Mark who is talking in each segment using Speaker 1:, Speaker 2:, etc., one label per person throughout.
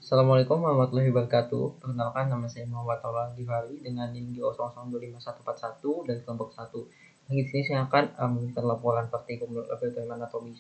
Speaker 1: Assalamualaikum warahmatullahi wabarakatuh. Perkenalkan, nama saya Muhammad Taulan Gifari dengan NIM 0025141 dari kelompok 1. Di sini saya akan memberikan laporan praktikum laboratorium anatomi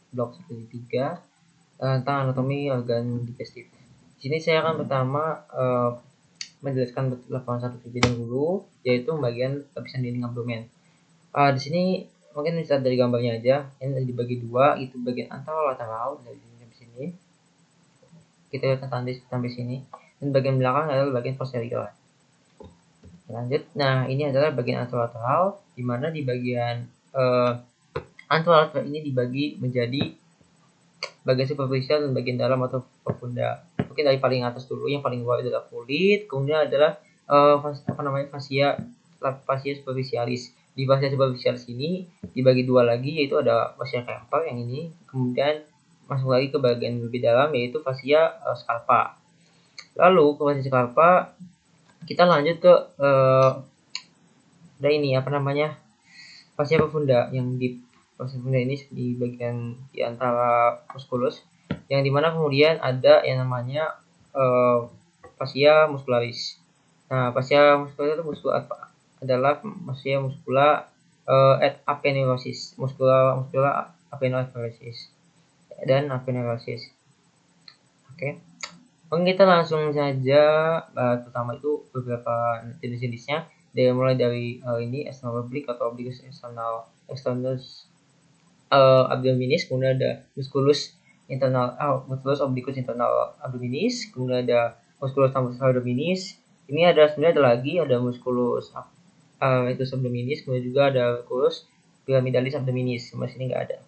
Speaker 1: blok 1-3 tentang anatomi organ digestif. Di sini saya akan pertama menjelaskan laporan 1 terlebih dahulu, yaitu bagian lapisan dinding abdomen. Di sini mungkin bisa dari gambarnya aja, ini dibagi dua, itu bagian anterolateral dari sini. Kita lihat sampai sini, dan bagian belakang adalah bagian posterior. Lanjut, nah ini adalah bagian anterolateral, di mana di bagian anterolateral ini dibagi menjadi bagian superficial dan bagian dalam atau profunda. Mungkin dari paling atas dulu, yang paling bawah adalah kulit, kemudian adalah fascia superficialis. Di fascia superficialis ini dibagi dua lagi, yaitu ada fascia Kemper yang ini, kemudian masuk lagi ke bagian lebih dalam, yaitu fascia scalpa. Lalu ke fascia scalpa kita lanjut ke fascia profunda. Yang di fascia profunda ini di bagian di antara musculus, yang dimana kemudian ada yang namanya fascia muscularis. Nah, fascia muscularis itu adalah fascia muscula aponeurosis, muscula aponeurosis dan aponeurosis. Oke. Kita langsung saja pertama itu beberapa jenis-jenisnya, mulai dari ini external oblique atau obliquus externus abdominis, kemudian ada musculus obliquus internal abdominis, kemudian ada musculus transversus abdominis. Ini sebenarnya ada musculus abdominis, kemudian juga ada musculus pyramidalis abdominis. Mas ini nggak ada.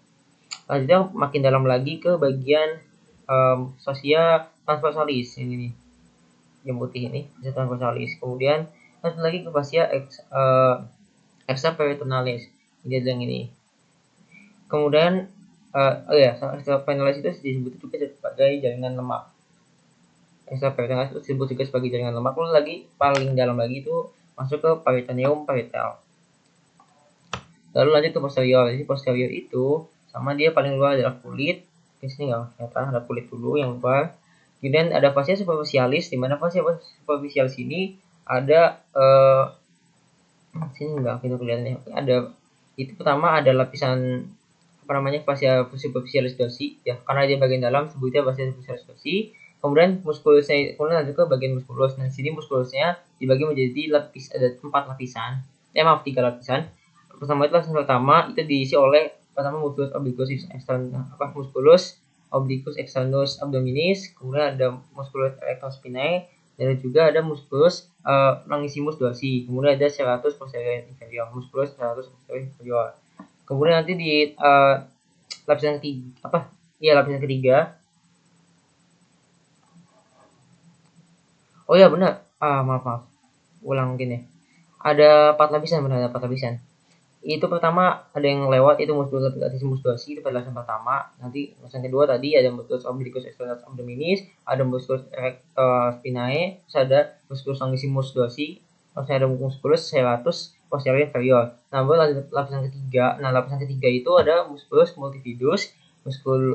Speaker 1: Lanjutnya makin dalam lagi ke bagian fascia transversalis ini yang putih ini, fascia transversalis. Kemudian lanjut lagi ke fascia extraperitonealis, ini yang ini. Kemudian extraperitonealis itu disebut juga sebagai jaringan lemak. Extraperitonealis itu disebut juga sebagai jaringan lemak. Lalu lagi paling dalam lagi itu masuk ke peritoneum parietal. Lalu lanjut ke posterior. Jadi posterior itu sama dia paling luar adalah kulit. Di sini nggak kelihatan, ada kulit dulu yang luar. Kemudian ada fascia superficialis, di mana fascia superficialis ini ada sini nggak kita kelihatan. Ada itu pertama ada lapisan fascia superficialis dorsi ya, karena dia bagian dalam sebutnya fascia superficialis dorsi. Kemudian muskulusnya, kemudian lanjut ke bagian muskulus. Nah, di sini muskulusnya dibagi menjadi ada 3 lapisan. Pertama itu lapisan pertama itu diisi oleh musculus obliquus externus abdominis, kemudian ada musculus erectospinae, dan juga ada musculus longissimus dorsi, kemudian ada serratus posterior inferior, musculus serratus posterior inferior. Kemudian nanti di lapisan ketiga benar, maaf ulang mungkin ya, ada 4 lapisan. Itu pertama ada yang lewat, itu musculus latissimus dorsi, itu pada lapisan pertama. Nanti lapisan kedua tadi ada musculus obliquus externus abdominis, ada musculus erectospinae, terus ada musculus longissimus dorsi, terus ada musculus serratus posterior inferior. Nah, baru lapisan ketiga itu ada musculus multifidus,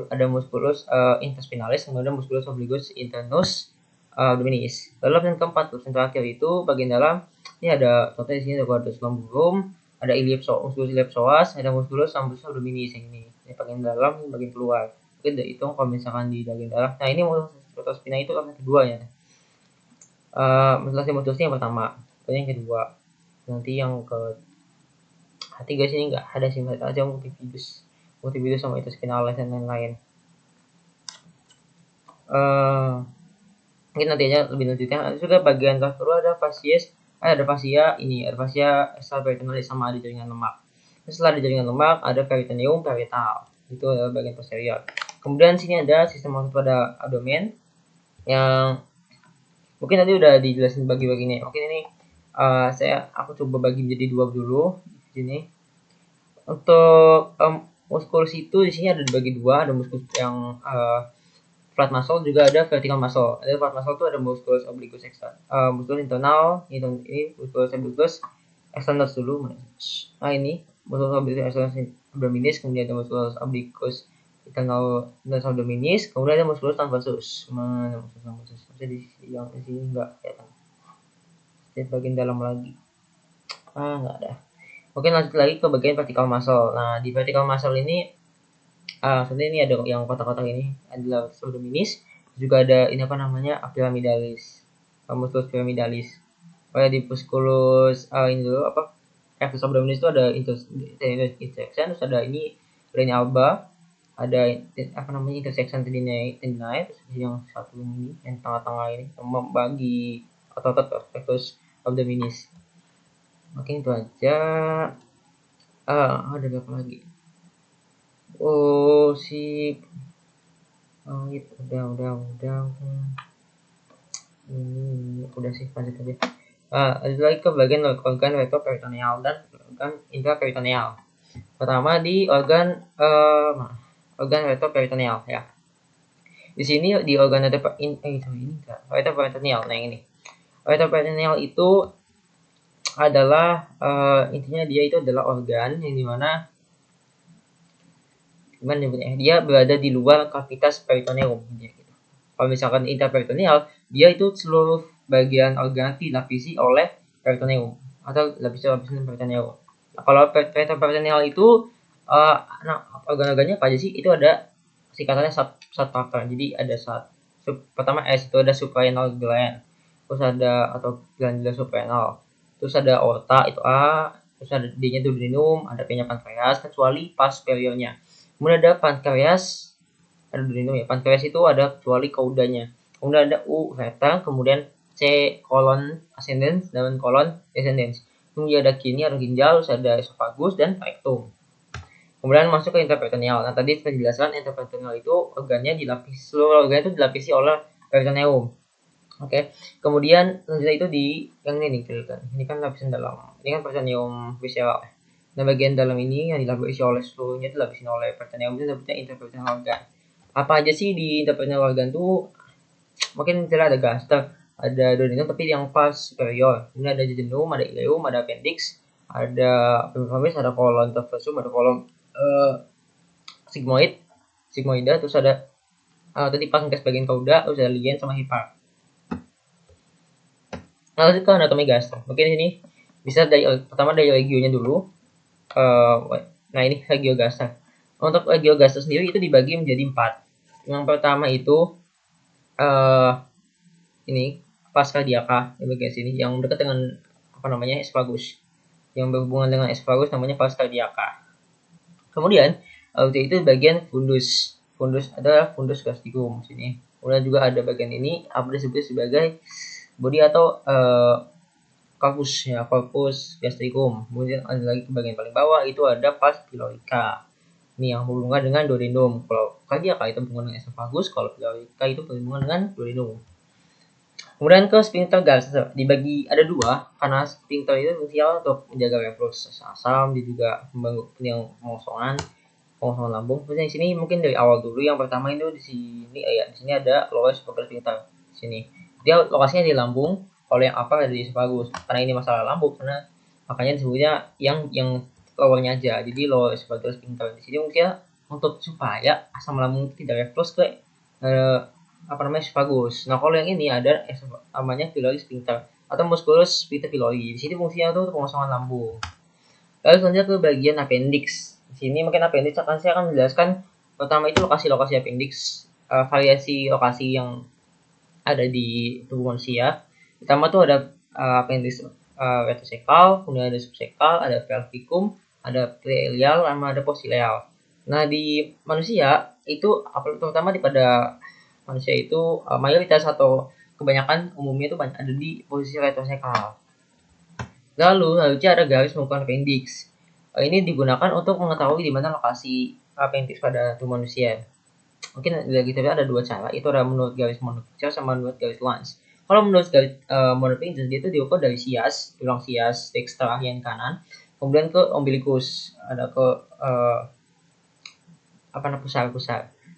Speaker 1: ada musculus interspinalis, kemudian musculus obliquus internus abdominis. Lalu lapisan keempat, lapisan terakhir itu bagian dalam, ini ada contohnya di sini ada quadratus lumborum, ada musculus iliopsoas, ada musculus transversus abdominis yang ini bagian dalam, ini bagian keluar. Mungkin udah hitung kalau misalkan di bagian dalam. Nah, ini musculus erectospinae itu lapisan kedua ya. Musculus yang pertama, yang kedua. Nanti yang ketiga sini nggak ada sih, aja multifidus sama itu spinalis dan lain-lain. Mungkin nanti aja lebih lanjutnya. Juga bagian kedua ada fascia extraperitonealis sama ada jaringan lemak. Setelah ada jaringan lemak ada peritoneum parietal, itu adalah bagian posterior. Kemudian sini ada sistem otot pada abdomen yang mungkin nanti udah dijelasin bagi-bagi ini. Mungkin ini aku coba bagi menjadi 2 dulu di sini. Untuk musculus itu di sini ada dibagi 2, ada musculus yang flat muscle, juga ada vertical muscle. Ada flat muscle itu ada musculus obliquus musculus internal, ini musculus obliquus externus dulu. Nah, ini musculus obliquus externus abdominis, kemudian ada musculus obliquus internal subdominis, kemudian ada musculus transversus. Mana musculus transversus? Masih di yang di sini enggak kelihatan. Di bagian dalam lagi. Enggak ada. Oke, lanjut lagi ke bagian vertical muscle. Nah, di vertical muscle ini sebenarnya ini ada yang kotak-kotak ini adalah subdominis, juga ada ini apa namanya pyramidalis, musculus pyramidalis. Di musculus ini dulu apa rectus abdominis itu ada intersection, terus ada ini renia alba, ada apa namanya intersection tendinae, terus yang satu ini yang tengah-tengah ini membagi otot rectus abdominis. Mungkin itu aja. Ada apa lagi? Sip. Itu udah. Ini udah sih, lanjut aja. Lanjut lagi ke bagian organ retroperitoneal dan organ intraperitoneal. Pertama di organ retroperitoneal ya. Di sini di organ retroperitoneal. Nah ini. Retroperitoneal itu adalah intinya dia itu adalah organ yang dimana dia berada di luar kavitas peritoneum gitu. Kalau misalkan intraperitoneal, dia itu seluruh bagian organ dilapisi oleh peritoneum atau lapisan peritoneum. Nah, kalau retroperitoneal itu organ-organnya apa aja sih? Itu ada singkatannya subparter. Jadi ada pertama S itu ada suprarenal gland, terus ada atau glandula suprarenal, terus ada aorta itu A, terus ada D-nya duodenum, ada P-nya pankreas kecuali pas superiornya. Kemudian ada pankreas, ada duodenum ya. Pankreas itu ada kecuali kaudanya. Kemudian ada U ureter, kemudian C kolon ascendens dan kolon descendens. Kemudian ada kidney atau ginjal, terus ada esophagus dan rectum. Kemudian masuk ke intraperitoneal. Nah, tadi saya jelaskan intraperitoneal itu organnya dilapisi, seluruh organ itu dilapisi oleh peritoneum. Oke. Kemudian selanjutnya itu di yang ini nih, ini kan lapisan dalam. Ini kan peritoneum visceral. Nah, bagian dalam ini yang dilapisi oleh seluruhnya itu dilapisin oleh peritoneum, itu disebutnya intraperitoneal organ. Apa aja sih di intraperitoneal organ tuh? Mungkin misalnya ada gaster, ada duodenum tapi yang pas superior. Kemudian ada jejunum, ada ileum, ada appendix, ada pemphigus, ada kolon transversum, ada kolon sigmoida, terus ada tadi pankreas bagian kauda, terus ada lien sama hepar. Nah, lanjut ke anatomi gaster. Mungkin ini bisa pertama dari legionya dulu. Nah, ini legiogaster. Untuk legiogaster sendiri itu dibagi menjadi 4. Yang pertama itu ini vas cardiaca di bagian sini yang dekat dengan apa namanya esophagus. Yang berhubungan dengan esophagus namanya vas cardiaca. Kemudian itu bagian fundus. Fundus adalah fundus gastricum sini. Kemudian juga ada bagian ini apa disebut sebagai body atau corpus ya, corpus gastricum. Kemudian ada lagi ke bagian paling bawah itu ada vas pylorica. Ini yang berhubungan dengan duodenum. Kalau cardiaca itu berhubungan dengan esophagus, kalau pylorica itu berhubungan dengan duodenum. Kemudian ke sphincter gaster dibagi ada 2 karena sphincter itu fungsinya untuk menjaga reflux asam, dia juga membantu yang pengosongan lambung. Terus di sini mungkin dari awal dulu, yang pertama itu di sini di sini ada lower esophageal sphincter. Di sini dia lokasinya di lambung, kalau yang upper ada di esophagus. Karena ini masalah lambung, karena makanya disebutnya yang lowernya aja. Jadi lower esophageal sphincter di sini fungsinya untuk supaya asam lambung tidak reflux ke esophagus. Nah, kalau yang ini ada namanya pylori sphincter atau musculus sphincter pylori. Di sini fungsinya itu untuk pengosongan lambung. Lalu selanjutnya ke bagian appendix. Di sini mungkin appendix saya akan menjelaskan pertama itu lokasi-lokasi appendix, variasi lokasi yang ada di tubuh manusia. Pertama tuh ada appendix retrosekal, kemudian ada subsekal, ada pelvicum, ada preilial, sama ada postileal. Nah, di manusia itu terutama pada manusia itu mayoritas atau kebanyakan umumnya itu ada di posisi retrosekal. Lalu selanjutnya ada garis pengukuran appendix. Ini digunakan untuk mengetahui di mana lokasi appendix pada tubuh manusia. Mungkin dari kita ada 2 cara, itu ada menurut garis Monod-Vincher sama menurut garis Lange. Kalau menurut garis Monod-Vincher dia itu diukur dari sias, tulang sias dextra yang kanan, kemudian ke umbilicus, ada ke pusar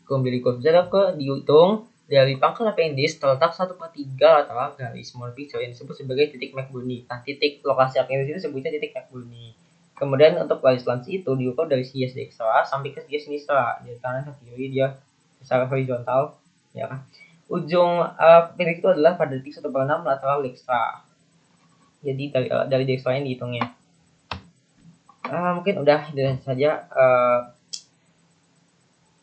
Speaker 1: ke umbilicus, bisa ke dihitung dari pangkal appendix terletak 1/3 lateral garis Monod-Vincher yang disebut sebagai titik McBurney. Nah, titik lokasi appendix itu sebutnya titik McBurney. Kemudian untuk garis lancip itu diukur dari sisi dekstra sampai ke sisi sinistra, dari kanan ke kiri dia secara horizontal, ya kan. Ujung pendek itu adalah pada detik 1/6 lateral dekstra. Jadi dari dekstra yang dihitungnya. Mungkin udah itu saja.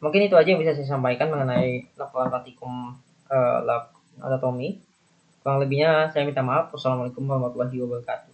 Speaker 1: Mungkin itu aja yang bisa saya sampaikan mengenai laporan praktikum lab anatomi. Kurang lebihnya saya minta maaf. Wassalamualaikum warahmatullahi wabarakatuh.